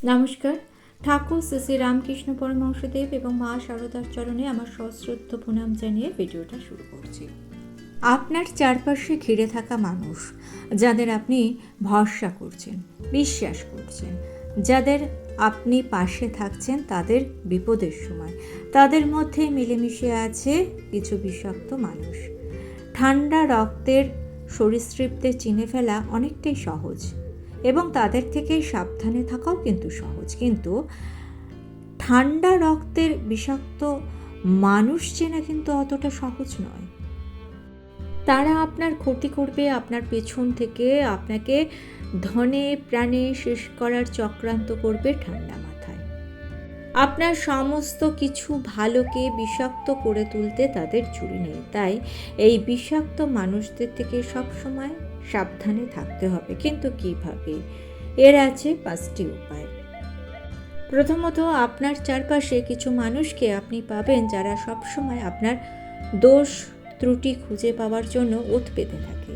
নমস্কার। ঠাকুর শ্রী শ্রী রামকৃষ্ণ পরমহংসদেব এবং মা শারদার চরণে আমার সশ্রদ্ধ প্রণাম জানিয়ে ভিডিওটা শুরু করছি। আপনার চারপাশে ঘিরে থাকা মানুষ, যাদের আপনি ভরসা করছেন, বিশ্বাস করছেন, যাদের আপনি পাশে থাকছেন তাদের বিপদের সময়, তাদের মধ্যে মিলেমিশে আছে কিছু বিষাক্ত মানুষ। ঠান্ডা রক্তের সরীসৃপদের চিনে ফেলা অনেকটাই সহজ এবং তাদের থেকে সাবধানে থাকাও কিন্তু সহজ, কিন্তু ঠান্ডা রক্তের বিষাক্ত মানুষ চেনা কিন্তু অতটা সহজ নয়। তারা আপনার ক্ষতি করবে, আপনার পেছন থেকে আপনাকে ধনে প্রাণে শেষ করার চক্রান্ত করবে ঠান্ডা মাথায়। আপনার সমস্ত কিছু ভালোকে বিষাক্ত করে তুলতে তাদের চুরি নেই। তাই এই বিষাক্ত মানুষদের থেকে সবসময় সাবধানে থাকতে হবে। কিন্তু কিভাবে? এর আছে 5টি উপায়। প্রথমত, আপনার চারপাশে কিছু মানুষকে আপনি পাবেন যারা সবসময় আপনার দোষ ত্রুটি খুঁজে পাওয়ার জন্য ওত পেতে থাকে।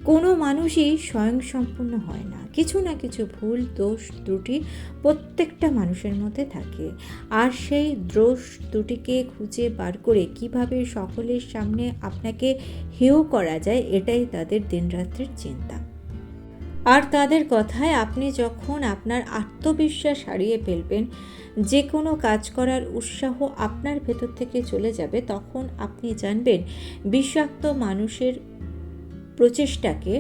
কোনো মানুষই স্বয়ংসম্পূর্ণ হয় না, কিছু না কিছু ভুল দোষ ত্রুটি প্রত্যেকটা মানুষের মধ্যে থাকে। আর সেই দোষ ত্রুটিকে খুঁজে বার করে কিভাবে সকলের সামনে আপনাকে হেয় করা যায়, এটাই তাদের দিনরাত্রির চিন্তা। আর তাদের কথায় আপনি যখন আপনার আত্মবিশ্বাস হারিয়ে ফেলবেন, যে কোনো কাজ করার উৎসাহ আপনার ভেতর থেকে চলে যাবে, তখন আপনি জানবেন বিষাক্ত মানুষের প্রচেষ্টাকে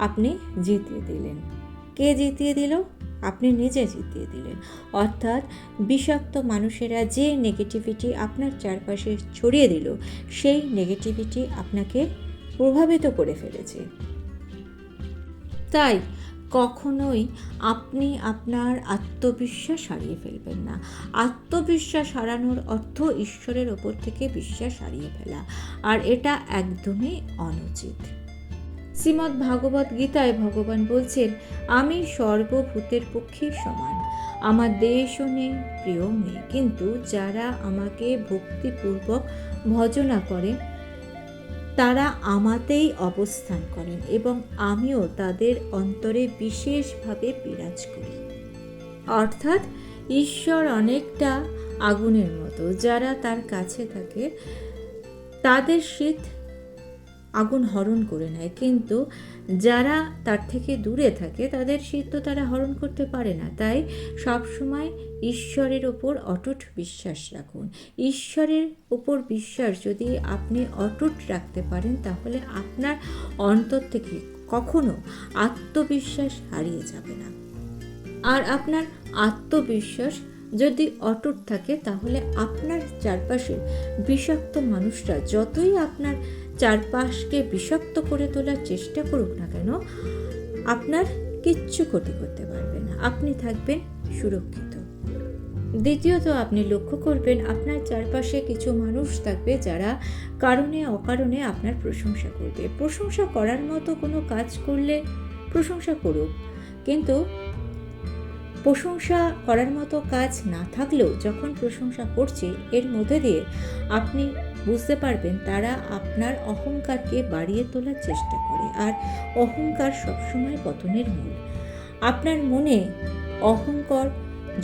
আপনি জিতিয়ে দিলেন। কে জিতিয়ে দিল? আপনি নিজে জিতিয়ে দিলেন। অর্থাৎ বিষাক্ত মানুষেরা যে নেগেটিভিটি আপনার চারপাশে ছড়িয়ে দিল, সেই নেগেটিভিটি আপনাকে প্রভাবিত করে ফেলেছে। তাই কখনোই আপনি আপনার আত্মবিশ্বাস হারিয়ে ফেলবেন না। আত্মবিশ্বাস হারানোর অর্থ ঈশ্বরের ওপর থেকে বিশ্বাস হারিয়ে ফেলা, আর এটা একদমই অনুচিত। শ্রীমদ্ ভাগবত গীতায় ভগবান বলছেন, আমি সর্বভূতের পক্ষেই সমান, আমার দেশও নেই, প্রিয়ও নেই, কিন্তু যারা আমাকে ভক্তিপূর্বক ভজনা করে তারা আমাতেই অবস্থান করেন এবং আমিও তাদের অন্তরে বিশেষভাবে বিরাজ করি। অর্থাৎ ঈশ্বর অনেকটা আগুনের মতো, যারা তার কাছে থাকে তাদের শীত আগুন হরণ করে নেয়, কিন্তু যারা তার থেকে দূরে থাকে তাদের শীত তো তারা হরণ করতে পারে না। তাই সবসময় ঈশ্বরের ওপর অটুট বিশ্বাস রাখুন। ঈশ্বরের ওপর বিশ্বাস যদি আপনি অটুট রাখতে পারেন, তাহলে আপনার অন্তর থেকে কখনো আত্মবিশ্বাস হারিয়ে যাবে না। আর আপনার আত্মবিশ্বাস যদি অটুট থাকে, তাহলে আপনার চারপাশের বিষাক্ত মানুষরা যতই আপনার চারপাশকে বিষাক্ত করে তোলার চেষ্টা করুক না কেন, আপনার কিচ্ছু ক্ষতি করতে পারবে না। আপনি থাকবেন সুরক্ষিত। দ্বিতীয়ত, আপনি লক্ষ্য করবেন আপনার চারপাশে কিছু মানুষ থাকবে যারা কারণে অকারণে আপনার প্রশংসা করবে। প্রশংসা করার মতো কোনো কাজ করলে প্রশংসা করুক, কিন্তু প্রশংসা করার মতো কাজ না থাকলেও যখন প্রশংসা করছে, এর মধ্যে দিয়ে আপনি বুঝতে পারবেন তারা আপনার অহংকারকে বাড়িয়ে তোলার চেষ্টা করে। আর অহংকার সবসময় পতনের মূল। আপনার মনে অহংকার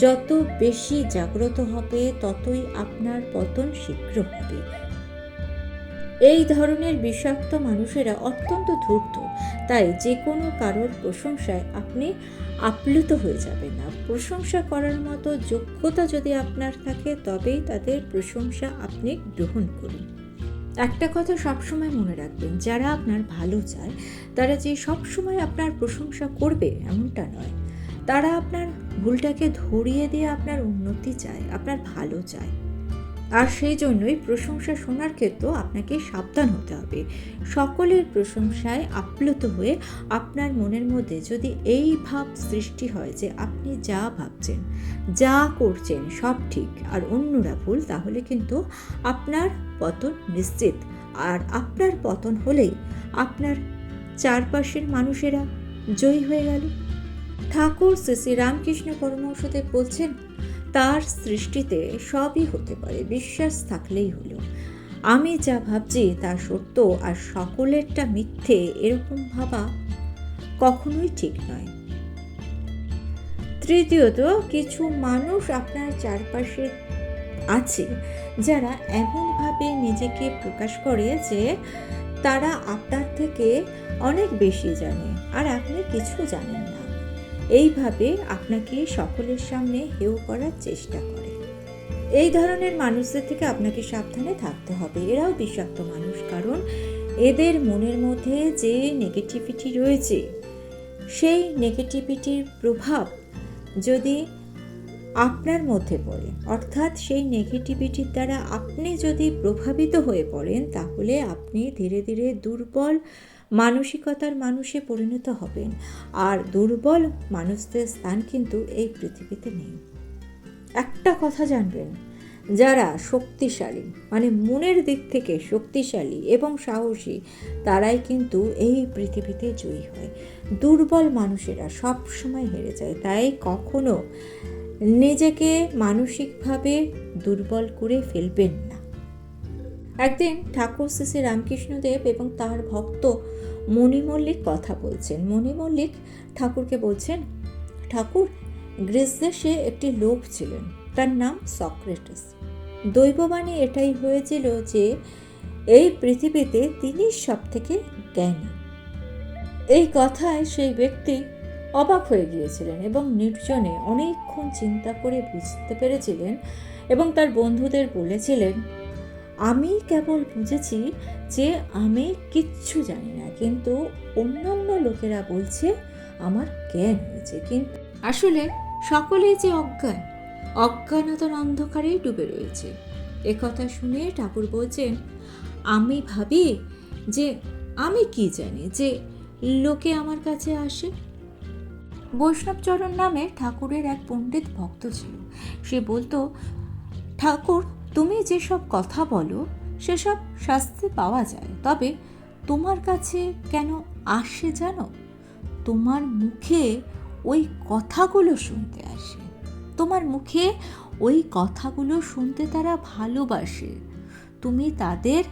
যত বেশি জাগ্রত হবে, ততই আপনার পতন শীঘ্র হবে। এই ধরনের বিষাক্ত মানুষেরা অত্যন্ত ধূর্ত, তাই যে কোনো কারোর প্রশংসায় আপনি আপ্লুত হয়ে যাবেন না। প্রশংসা করার মতো যোগ্যতা যদি আপনার থাকে, তবেই তাদের প্রশংসা আপনি গ্রহণ করুন। একটা কথা সবসময় মনে রাখবেন, যারা আপনার ভালো চায় তারা যে সবসময় আপনার প্রশংসা করবে এমনটা নয়। তারা আপনার ভুলটাকে ধরিয়ে দিয়ে আপনার উন্নতি চায়, আপনার ভালো চায়। আর সেই জন্যই প্রশংসা শোনার ক্ষেত্রেও আপনাকে সাবধান হতে হবে। সকলের প্রশংসায় আপ্লুত হয়ে আপনার মনের মধ্যে যদি এই ভাব সৃষ্টি হয় যে আপনি যা ভাবছেন, যা করছেন সব ঠিক আর অন্যরা ভুল, তাহলে কিন্তু আপনার পতন নিশ্চিত। আর আপনার পতন হলেই আপনার চারপাশের মানুষেরা জয়ী হয়ে গেল। ঠাকুর শ্রী শ্রী রামকৃষ্ণ পরমহংসদেব বলছেন, তার সৃষ্টিতে সবই হতে পারে, বিশ্বাস থাকলেই হলো। আমি যা ভাবছি তা সত্য আর সকলেরটা মিথ্যে, এরকম ভাবা কখনোই ঠিক নয়। তৃতীয়ত, কিছু মানুষ আপনার চারপাশে আছে যারা এমনভাবে নিজেকে প্রকাশ করে যে তারা আপনার থেকে অনেক বেশি জানে আর আপনি কিছু জানেন না। এইভাবে আপনাকে সকলের সামনে হেয় করার চেষ্টা করে। এই ধরনের মানুষদের থেকে আপনাকে সাবধানে থাকতে হবে। এরাও বিষাক্ত মানুষ, কারণ এদের মনের মধ্যে যে নেগেটিভিটি রয়েছে, সেই নেগেটিভিটির প্রভাব যদি আপনার মধ্যে পড়ে, অর্থাৎ সেই নেগেটিভিটির দ্বারা আপনি যদি প্রভাবিত হয়ে পড়েন, তাহলে আপনি ধীরে ধীরে দুর্বল মানসিকতার মানুষে পরিণত হবেন। আর দুর্বল মানুষদের স্থান কিন্তু এই পৃথিবীতে নেই। একটা কথা জানবেন, যারা শক্তিশালী, মানে মনের দিক থেকে শক্তিশালী এবং সাহসী, তারাই কিন্তু এই পৃথিবীতে জয়ী হয়। দুর্বল মানুষেরা সব সময় হেরে যায়। তাই কখনো নিজেকে মানসিকভাবে দুর্বল করে ফেলবেন না। একদিন ঠাকুর শ্রী শ্রী রামকৃষ্ণদেব এবং তার ভক্ত মণি মল্লিক কথা বলছেন। মণি মল্লিক ঠাকুরকে বলছেন, ঠাকুর, গ্রিস দেশে একটি লোক ছিলেন, তার নাম সক্রেটিস। দৈববাণী এটাই হয়েছিল যে এই পৃথিবীতে তিনি সব থেকে জ্ঞানী। এই কথায় সেই ব্যক্তি অবাক হয়ে গিয়েছিলেন এবং নির্জনে অনেকক্ষণ চিন্তা করে বুঝতে পেরেছিলেন এবং তার বন্ধুদের বলেছিলেন, আমি কেবল বুঝেছি যে আমি কিচ্ছু জানি না, কিন্তু অন্যান্য লোকেরা বলছে আমার জ্ঞান হয়েছে। কিন্তু আসলে সকলেই যে অজ্ঞানতার অন্ধকারেই ডুবে রয়েছে। একথা শুনে ঠাকুর বলছেন, আমি ভাবি যে আমি কি জানি যে লোকে আমার কাছে আসে। বৈষ্ণবচরণ নামে ঠাকুরের এক পণ্ডিত ভক্ত ছিল। সে বলতো, ঠাকুর, তুমি যেসব কথা বলো সেসব শাস্ত্রে পাওয়া যায়, তবে তোমার কাছে কেন আসে জানো? তোমার মুখে ওই কথাগুলো শুনতে আসে। তোমার মুখে ওই কথাগুলো শুনতে তারা ভালোবাসে। তুমি তাদের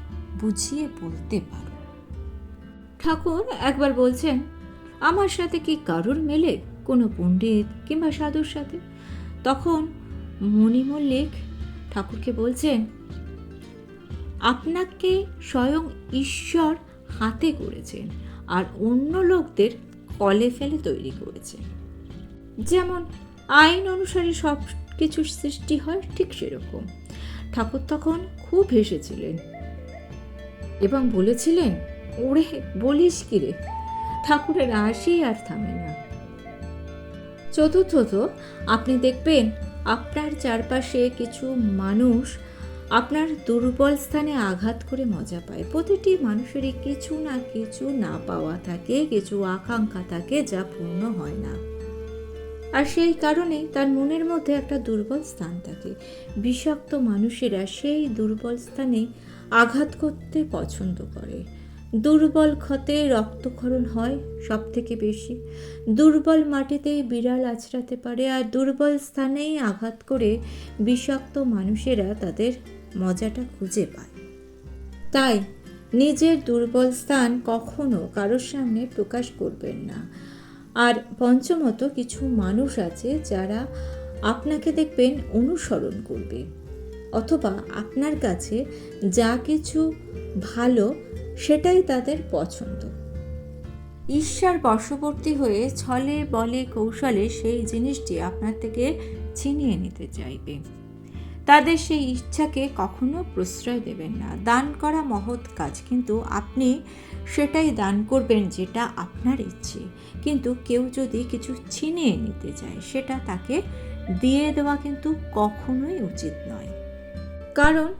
বুঝিয়ে বলতে পারো। ঠাকুর একবার বলছেন, আমার সাথে কি কারুর মেলে কোনো পণ্ডিত কিংবা সাধুর সাথে? তখন মণি মল্লিক ঠাকুরকে বলছেন, আপনাকে স্বয়ং ঈশ্বর হাতে করেছেন আর অন্য লোকদের কলে ফেলে তৈরি করেছেন। যেমন আইন অনুসারে সব কিছুর সৃষ্টি হয়, ঠিক সেরকম। ঠাকুর তখন খুব হেসেছিলেন এবং বলেছিলেন, ওরে বলিস কি রে? ঠাকুরের হাসি আর থামে না। চতুর্থত, আপনি দেখবেন আপনার চারপাশে কিছু মানুষ আপনার দুর্বল স্থানে আঘাত করে মজা পায়। প্রতিটি মানুষেরই কিছু না কিছু না পাওয়া থাকে, কিছু আকাঙ্ক্ষা থাকে যা পূর্ণ হয় না, আর সেই কারণেই তার মনের মধ্যে একটা দুর্বল স্থান থাকে। বিষাক্ত মানুষেরা সেই দুর্বল স্থানে আঘাত করতে পছন্দ করে। দুর্বল ক্ষতে রক্তক্ষরণ হয় সব থেকে বেশি। দুর্বল মাটিতেই বিড়াল আছড়াতে পারে, আর দুর্বল স্থানেই আঘাত করে বিষাক্ত মানুষেরা তাদের মজাটা খুঁজে পায়। তাই নিজের দুর্বল স্থান কখনো কারোর সামনে প্রকাশ করবেন না। আর পঞ্চমত, কিছু মানুষ আছে যারা আপনাকে দেখবেন অনুসরণ করবে, অথবা আপনার কাছে যা কিছু ভালো সেটাই তাদের পছন্দ। ঈশ্বর বশবর্তী হয়ে ছলে বলে কৌশলে সেই জিনিসটি আপনার থেকে ছিনিয়ে নিতে চাইবে। তাদের সেই ইচ্ছাকে কখনো প্রশ্রয় দেবেন না। দান করা মহৎ কাজ, কিন্তু আপনি সেটাই দান করবেন যেটা আপনার ইচ্ছে। কিন্তু কেউ যদি কিছু ছিনিয়ে নিতে চায়, সেটা তাকে দিয়ে দেওয়া কিন্তু কখনোই উচিত নয়, কারণ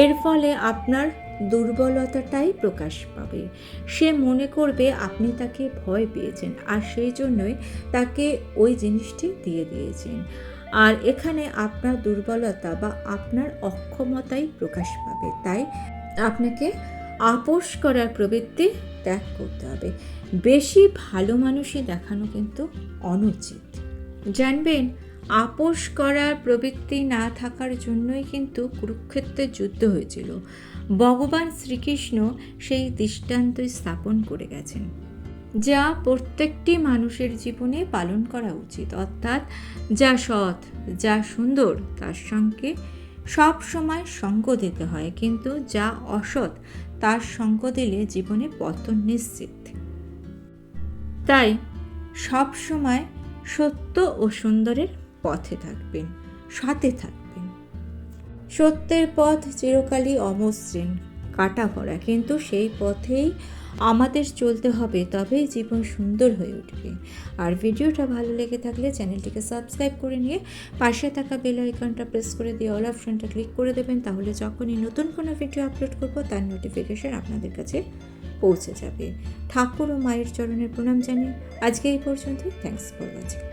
এর ফলে আপনার দুর্বলতাটাই প্রকাশ পাবে। সে মনে করবে আপনি তাকে ভয় পেয়েছেন, আর সেই জন্যই তাকে ওই জিনিসটি দিয়ে দিয়েছেন। আর এখানে আপনার দুর্বলতা বা আপনার অক্ষমতাই প্রকাশ পাবে। তাই আপনাকে আপোষ করার প্রবৃত্তি ত্যাগ করতে হবে। বেশি ভালো মানুষই দেখানো কিন্তু অনুচিত। জানবেন, আপোষ করার প্রবৃত্তি না থাকার জন্যই কিন্তু কুরুক্ষেত্রের যুদ্ধ হয়েছিল। ভগবান শ্রীকৃষ্ণ সেই দৃষ্টান্ত স্থাপন করে গেছেন। যা প্রত্যেকটি মানুষের জীবনে পালন করা উচিত। অর্থাৎ যা সৎ, যা সুন্দর, তার সঙ্গে সব সময় সঙ্গ দিতে হয়, কিন্তু যা অসৎ তার সঙ্গ দিলে জীবনে পতন নিশ্চিত। তাই সব সময় সত্য ও সুন্দরের পথে থাকবেন, সাথে থাকবেন। সত্যের পথ চিরকালই অমসৃণ, কাটা পড়া, কিন্তু সেই পথেই আমাদের চলতে হবে, তবেই জীবন সুন্দর হয়ে উঠবে। আর ভিডিওটা ভালো লেগে থাকলে চ্যানেলটিকে সাবস্ক্রাইব করে নিয়ে পাশে থাকা বেল আইকনটা প্রেস করে দিয়ে অল অপশনটা ক্লিক করে দেবেন। তাহলে যখনই নতুন কোনো ভিডিও আপলোড করব তার নোটিফিকেশন আপনাদের কাছে পৌঁছে যাবে। ঠাকুর ও মায়ের চরণের প্রণাম জানিয়ে আজকে এই পর্যন্তই। Thanks for watching.